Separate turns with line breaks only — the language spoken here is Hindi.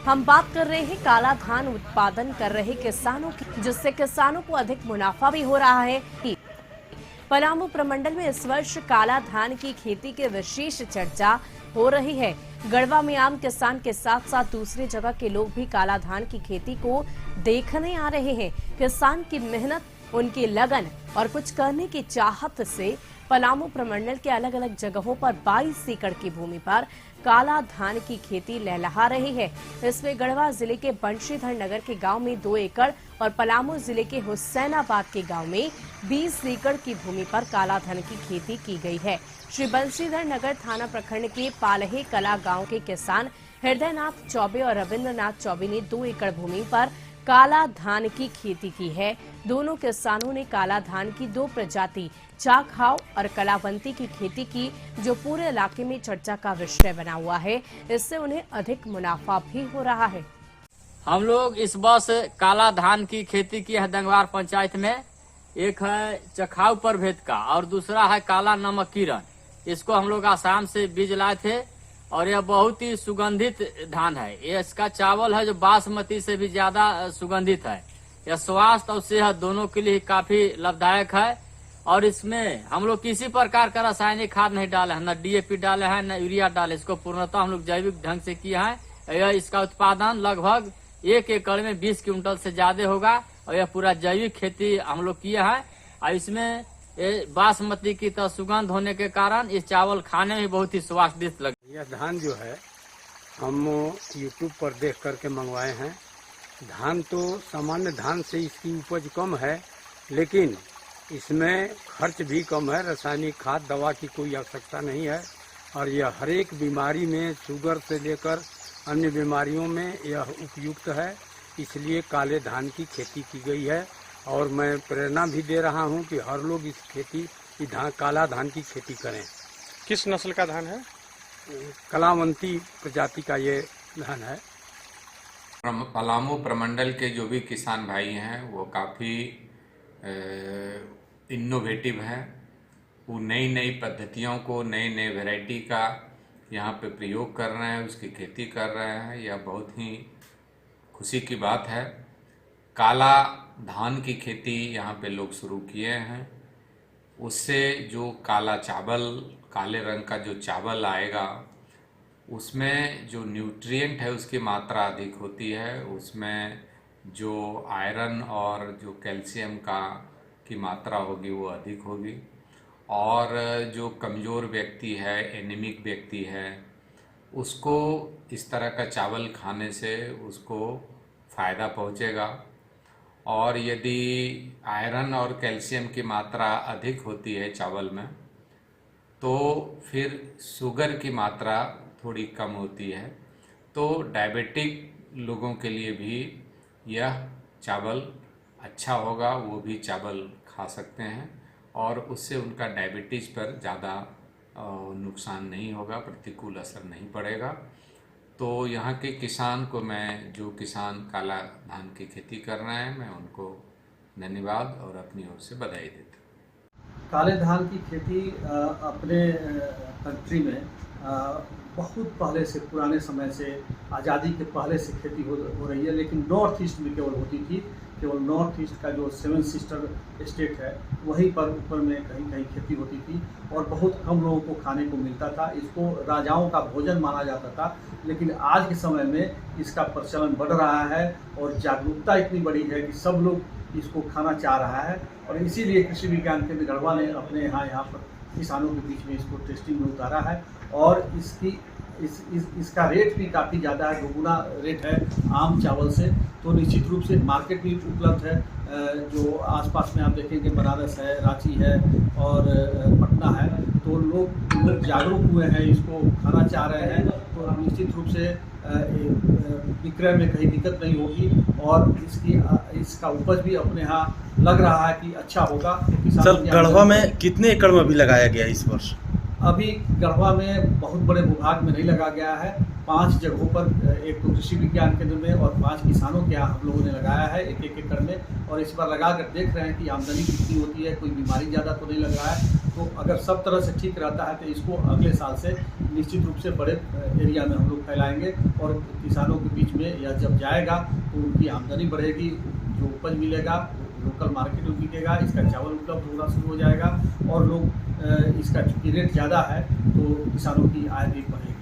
हम बात कर रहे हैं काला धान उत्पादन कर रहे किसानों की, जिससे किसानों को अधिक मुनाफा भी हो रहा है। पलामू प्रमंडल में इस वर्ष काला धान की खेती की विशेष चर्चा हो रही है। गढ़वा में आम किसान के साथ साथ दूसरी जगह के लोग भी काला धान की खेती को देखने आ रहे हैं। किसान की मेहनत, उनकी लगन और कुछ करने की चाहत से पलामू प्रमंडल के अलग अलग जगहों पर 22 एकड़ की भूमि पर काला धान की खेती लहलहा रही है। इसमें गढ़वा जिले के बंशीधर नगर के गांव में 2 एकड़ और पलामू जिले के हुसैनाबाद के गांव में 20 एकड़ की भूमि पर काला धान की खेती की गई है। श्री बंशीधर नगर थाना प्रखंड के पालहे कला गांव के किसान हृदयनाथ चौबे और रविन्द्रनाथ चौबे ने 2 एकड़ भूमि पर काला धान की खेती की है। दोनों किसानों ने काला धान की 2 प्रजाति चाखाव और कलावंती की खेती की, जो पूरे इलाके में चर्चा का विषय बना हुआ है। इससे उन्हें अधिक मुनाफा भी हो रहा है।
हम लोग इस वर्ष काला धान की खेती की है दंगवार पंचायत में। एक है चखाव प्रभेद का और दूसरा है काला नमक किरण। इसको हम लोग आसाम से बीज लाए थे और यह बहुत ही सुगंधित धान है। ये इसका चावल है जो बासमती से भी ज्यादा सुगंधित है। यह स्वास्थ्य और सेहत दोनों के लिए काफी लाभदायक है। और इसमें हम लोग किसी प्रकार का रासायनिक खाद नहीं डाले हैं, न डीएपी डाले हैं, न यूरिया डाले। इसको पूर्णतः हम लोग जैविक ढंग से किया है। यह इसका उत्पादन लगभग 1 एकड़ में 20 क्विंटल से ज्यादा होगा और यह पूरा जैविक खेती हम लोग किया है। और इसमें बासमती की तरह सुगंध होने के कारण ये चावल खाने में बहुत ही स्वादिष्ट लगे।
यह धान जो है हम यूट्यूब पर देख करके मंगवाए हैं। धान तो सामान्य धान से इसकी उपज कम है, लेकिन इसमें खर्च भी कम है। रासायनिक खाद दवा की कोई आवश्यकता नहीं है और यह हर एक बीमारी में, शुगर से लेकर अन्य बीमारियों में यह उपयुक्त है। इसलिए काले धान की खेती की गई है और मैं प्रेरणा भी दे रहा हूं कि हर लोग इस काला धान की खेती करें।
किस नस्ल का धान है?
कलावंती प्रजाति का ये धान है।
पलामू प्रमंडल के जो भी किसान भाई हैं वो काफ़ी इनोवेटिव हैं। वो नई नई पद्धतियों को, नई नई वैरायटी का यहाँ पे प्रयोग कर रहे हैं, उसकी खेती कर रहे हैं। यह बहुत ही खुशी की बात है। काला धान की खेती यहाँ पे लोग शुरू किए हैं। उससे जो काला चावल, काले रंग का जो चावल आएगा, उसमें जो न्यूट्रिएंट है उसकी मात्रा अधिक होती है। उसमें जो आयरन और जो कैल्शियम की मात्रा होगी वो अधिक होगी। और जो कमज़ोर व्यक्ति है, एनीमिक व्यक्ति है, उसको इस तरह का चावल खाने से उसको फ़ायदा पहुँचेगा। और यदि आयरन और कैल्शियम की मात्रा अधिक होती है चावल में, तो फिर शुगर की मात्रा थोड़ी कम होती है। तो डायबिटिक लोगों के लिए भी यह चावल अच्छा होगा, वो भी चावल खा सकते हैं और उससे उनका डायबिटीज़ पर ज़्यादा नुकसान नहीं होगा, प्रतिकूल असर नहीं पड़ेगा। तो यहाँ के किसान को मैं, जो किसान काला धान की खेती कर रहे हैं, मैं उनको धन्यवाद और अपनी ओर से बधाई देता हूँ।
काले धान की खेती अपने कंट्री में बहुत पहले से, पुराने समय से, आज़ादी के पहले से खेती हो रही है। लेकिन नॉर्थ ईस्ट में केवल होती थी। केवल नॉर्थ ईस्ट का जो 7 सिस्टर स्टेट है वहीं पर ऊपर में कहीं कहीं खेती होती थी और बहुत कम लोगों को खाने को मिलता था। इसको राजाओं का भोजन माना जाता था। लेकिन आज के समय में इसका प्रचलन बढ़ रहा है और जागरूकता इतनी बड़ी है कि सब लोग इसको खाना चाह रहा है। और इसीलिए कृषि विज्ञान केंद्र गढ़वा ने अपने यहाँ पर किसानों के बीच में इसको टेस्टिंग में उतारा है और इसका रेट भी काफ़ी ज़्यादा है, 2 गुना रेट है आम चावल से। तो निश्चित रूप से मार्केट भी उपलब्ध है। जो आसपास में आप देखेंगे बनारस है, रांची है और पटना है। तो लोग जागरूक हुए हैं, इसको खाना चाह रहे हैं। तो निश्चित रूप से विक्रय में कहीं दिक्कत नहीं होगी और इसका उपज भी अपने यहाँ लग रहा है कि अच्छा होगा। तो
सर, गढ़वा में कितने एकड़ में अभी लगाया गया इस वर्ष?
अभी गढ़वा में बहुत बड़े भूभाग में नहीं लगा गया है। 5 जगहों पर, एक तो कृषि विज्ञान केंद्र में और 5 किसानों के यहाँ हम लोगों ने लगाया है 1-1 एकड़ में। और इस बार लगा कर देख रहे हैं कि आमदनी कितनी होती है, कोई बीमारी ज़्यादा तो नहीं लग रहा है। तो अगर सब तरह से ठीक रहता है तो इसको अगले साल से निश्चित रूप से बड़े एरिया में हम लोग फैलाएंगे और किसानों के बीच में यह जब जाएगा तो उनकी आमदनी बढ़ेगी, जो उपज मिलेगा लोकल मार्केट में बिकेगा, इसका चावल उपलब्ध होना शुरू हो जाएगा और लोग इसका चूँकि रेट ज़्यादा है तो किसानों की आय भी बढ़ेगी।